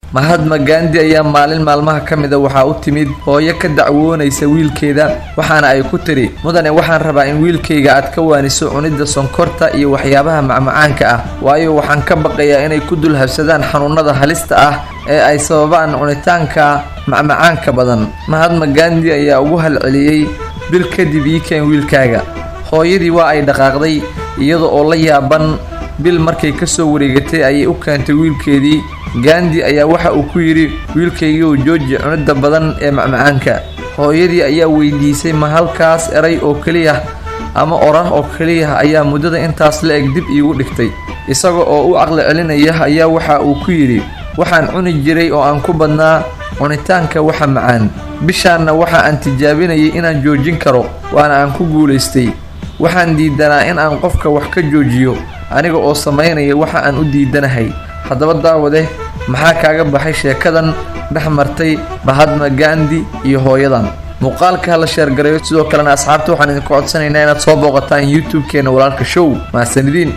Mahatma Gandhi ayaa maalin maalmaha kamid ah waxa uu timid hooyo ka dacwoonaysa wiilkeeda waxaana ay ku tiri mudane waxaan rabaa in wiilkayga aad ka waaniso cunida sonkorta iyo waxyaabaha macmacaanka ah waayo waxaan ka baqayaa inay ku dul habsadaan xanuunada halista ah ee ay sababaan cunitaanka macmacaanka badan. Mahatma Gandhi ayaa ugu halceliyay bil kadib keen wiilkaaga. Hooyadii waa ay dhaqaaqday iyadoo oo la yaaban bil markay ka soo wareegatay ay u keentay wiilkeedii. Gandhi ayaa waxa uu ku yiri wiilkaygu jooji cunida badan ee macmacaanka. Hooyadii ayaa weydiisay ma halkaas eray oo kaliya ama oran oo kaliya ayaa muddada intaas la eg dib iigu dhigtay. Isaga oo u aqli celinaya ayaa waxa uu ku yiri waxaan cuni jiray oo aan ku badnaa cunitaanka waxa macaan. Bishaana waxa aan tijaabinayay inaan joojin karo waana aan ku guuleystay. Waxaan diidanaa in aan qofka wax ka joojiyo aniga oo sameynaya waxa aan u diidanahay. haddaba daawade maxaa kaaga baxay sheekadan dhaxmartay Mahatma Gandhi iyo hooyadan muuqaalka la share gareeyo sidoo kalena asxaabta waxaan idin ku codsanaynaa inaad soo booqataan YouTube-keena walaalka show ma sanidin